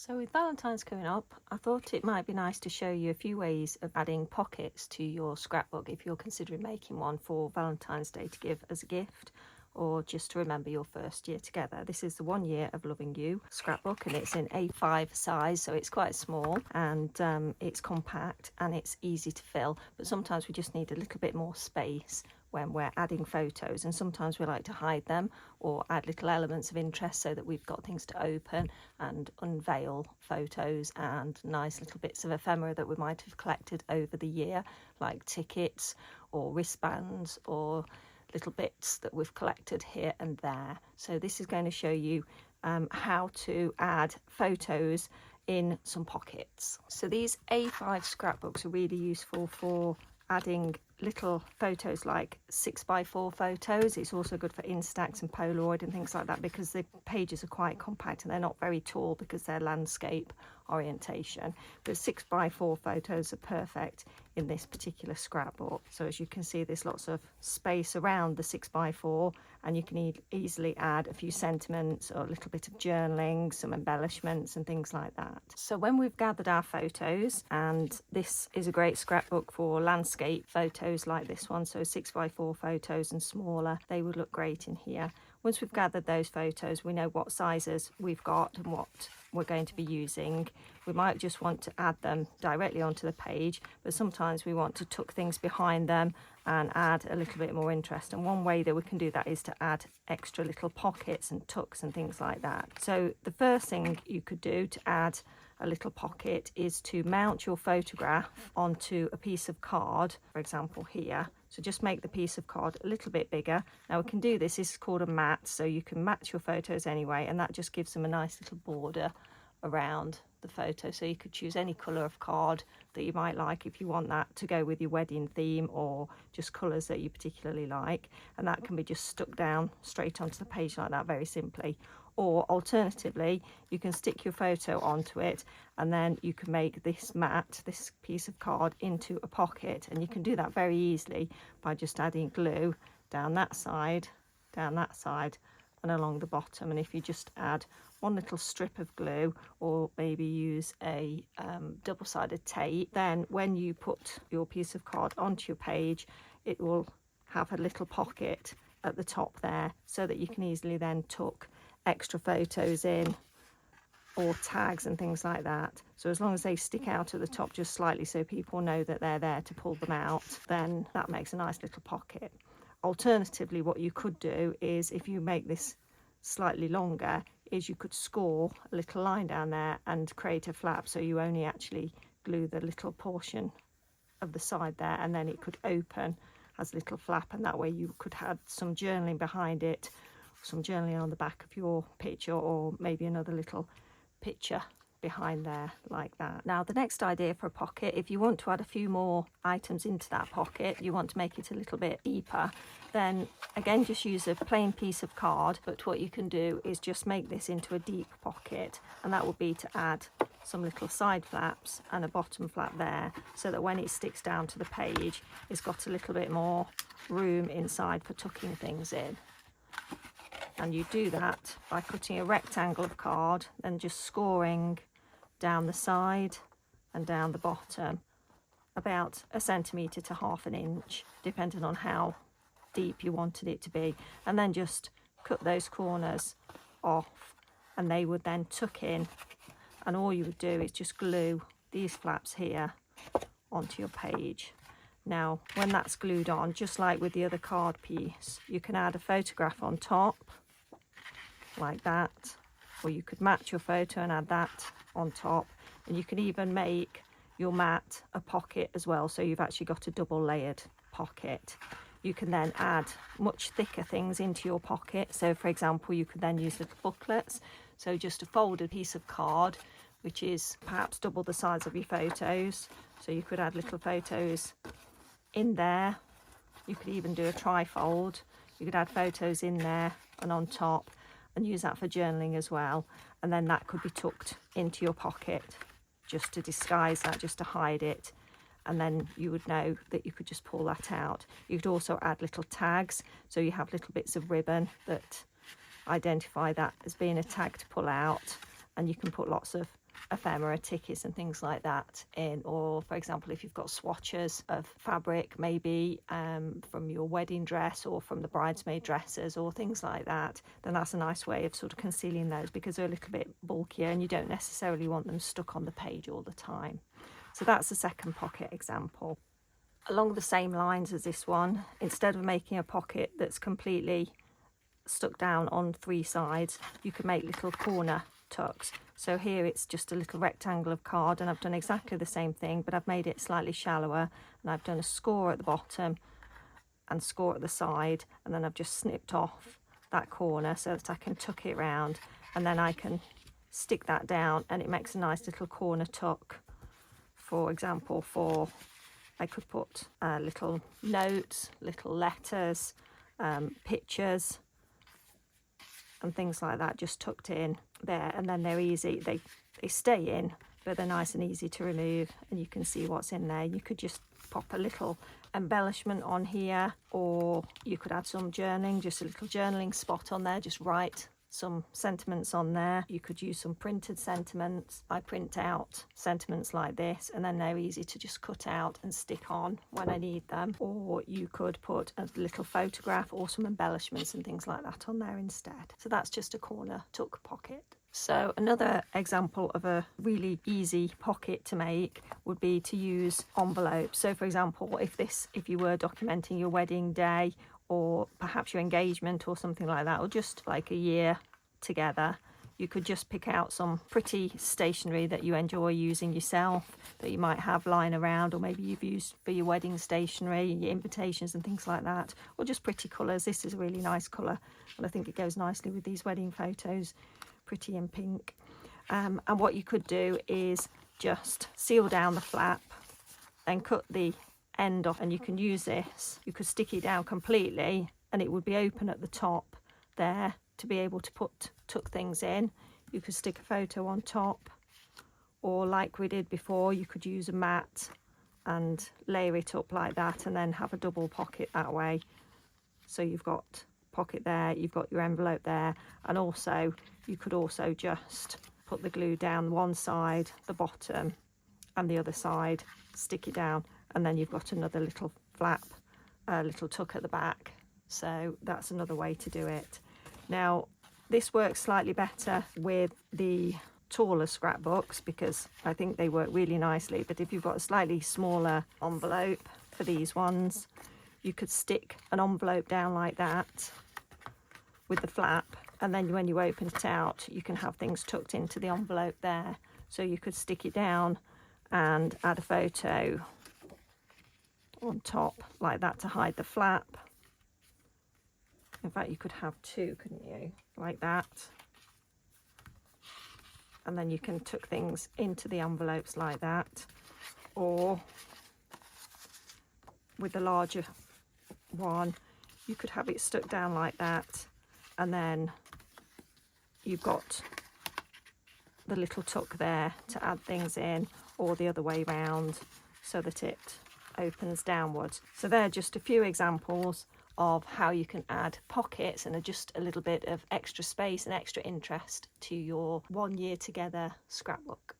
So with Valentine's coming up, I thought it might be nice to show you a few ways of adding pockets to your scrapbook if you're considering making one for Valentine's Day to give as a gift or just to remember your first year together. This is the 1 year of loving you scrapbook, and it's in A5 size, so it's quite small, and it's compact and it's easy to fill, but sometimes we just need a little bit more space when we're adding photos, and sometimes we like to hide them or add little elements of interest so that we've got things to open and unveil photos and nice little bits of ephemera that we might have collected over the year, like tickets or wristbands or little bits that we've collected here and there. So this is going to show you how to add photos in some pockets. So these A5 scrapbooks are really useful for adding little photos like 6x4 photos. It's also good for Instax and Polaroid and things like that because the pages are quite compact and they're not very tall because they're landscape orientation. But 6x4 photos are perfect in this particular scrapbook. So as you can see, there's lots of space around the 6x4, and you can easily add a few sentiments or a little bit of journaling, some embellishments and things like that. So when we've gathered our photos, and this is a great scrapbook for landscape photos like this one, so 6x4 photos and smaller, they would look great in here. Once we've gathered those photos, we know what sizes we've got and what we're going to be using. We might just want to add them directly onto the page, but sometimes we want to tuck things behind them and add a little bit more interest. And one way that we can do that is to add extra little pockets and tucks and things like that. So the first thing you could do to add a little pocket is to mount your photograph onto a piece of card, for example here. So just make the piece of card a little bit bigger. Now we can do this, this is called a mat, so you can match your photos anyway, and that just gives them a nice little border around the photo. So you could choose any colour of card that you might like if you want that to go with your wedding theme, or just colours that you particularly like, and that can be just stuck down straight onto the page like that very simply. Or alternatively, you can stick your photo onto it, and then you can make this mat, this piece of card, into a pocket, and you can do that very easily by just adding glue down that side, and along the bottom. And if you just add one little strip of glue, or maybe use a double-sided tape, then when you put your piece of card onto your page, it will have a little pocket at the top there, so that you can easily then tuck extra photos in, or tags and things like that. So as long as they stick out at the top just slightly so people know that they're there to pull them out, then that makes a nice little pocket. Alternatively, what you could do is, if you make this slightly longer, is you could score a little line down there and create a flap, so you only actually glue the little portion of the side there, and then it could open as a little flap, and that way you could have some journaling behind it, some journaling on the back of your picture, or maybe another little picture behind there like that. Now the next idea for a pocket, if you want to add a few more items into that pocket, you want to make it a little bit deeper, then again just use a plain piece of card, but what you can do is just make this into a deep pocket, and that would be to add some little side flaps and a bottom flap there, so that when it sticks down to the page, it's got a little bit more room inside for tucking things in. And you do that by cutting a rectangle of card, then just scoring down the side and down the bottom about 1 centimetre to 1/2 inch, depending on how deep you wanted it to be, and then just cut those corners off, and they would then tuck in, and all you would do is just glue these flaps here onto your page. Now when that's glued on, just like with the other card piece, you can add a photograph on top like that, or you could match your photo and add that on top, and you can even make your mat a pocket as well, so you've actually got a double layered pocket. You can then add much thicker things into your pocket, so for example you could then use little booklets, so just a folded piece of card which is perhaps double the size of your photos, so you could add little photos in there. You could even do a trifold, you could add photos in there and on top, and use that for journaling as well, and then that could be tucked into your pocket just to disguise that, just to hide it, and then you would know that you could just pull that out. You could also add little tags, so you have little bits of ribbon that identify that as being a tag to pull out, and you can put lots of ephemera tickets and things like that in, or for example if you've got swatches of fabric maybe from your wedding dress or from the bridesmaid dresses or things like that, then that's a nice way of sort of concealing those, because they're a little bit bulkier and you don't necessarily want them stuck on the page all the time. So that's the second pocket example. Along the same lines as this one, instead of making a pocket that's completely stuck down on three sides, you can make little corner tucks. So here it's just a little rectangle of card, and I've done exactly the same thing, but I've made it slightly shallower, and I've done a score at the bottom and score at the side, and then I've just snipped off that corner so that I can tuck it round, and then I can stick that down and it makes a nice little corner tuck. For example, I could put little notes, little letters, pictures and things like that just tucked in there, and then they're easy, they stay in, but they're nice and easy to remove, and you can see what's in there. You could just pop a little embellishment on here, or you could add some journaling, just a little journaling spot on there, just write some sentiments on there. You could use some printed sentiments. I print out sentiments like this, and then they're easy to just cut out and stick on when I need them. Or you could put a little photograph or some embellishments and things like that on there instead. So that's just a corner tuck pocket. So another example of a really easy pocket to make would be to use envelopes. So for example, if you were documenting your wedding day, or perhaps your engagement or something like that, or just like a year together, you could just pick out some pretty stationery that you enjoy using yourself, that you might have lying around, or maybe you've used for your wedding stationery, your invitations and things like that, or just pretty colours. This is a really nice colour, and I think it goes nicely with these wedding photos, pretty in pink. And what you could do is just seal down the flap and cut the end off, and you can use this, you could stick it down completely and it would be open at the top there to be able to tuck things in. You could stick a photo on top, or like we did before, you could use a mat and layer it up like that, and then have a double pocket that way. So you've got pocket there, you've got your envelope there, and also you could also just put the glue down one side, the bottom, and the other side, stick it down, and then you've got another little flap, a little tuck at the back. So that's another way to do it. Now this works slightly better with the taller scrapbooks because I think they work really nicely, but if you've got a slightly smaller envelope for these ones, you could stick an envelope down like that with the flap, and then when you open it out you can have things tucked into the envelope there. So you could stick it down and add a photo on top like that to hide the flap. In fact, you could have two, couldn't you, like that, and then you can tuck things into the envelopes like that. Or with the larger one, you could have it stuck down like that, and then you've got the little tuck there to add things in, or the other way round so that it opens downwards. So they're just a few examples of how you can add pockets and just a little bit of extra space and extra interest to your 1 year together scrapbook.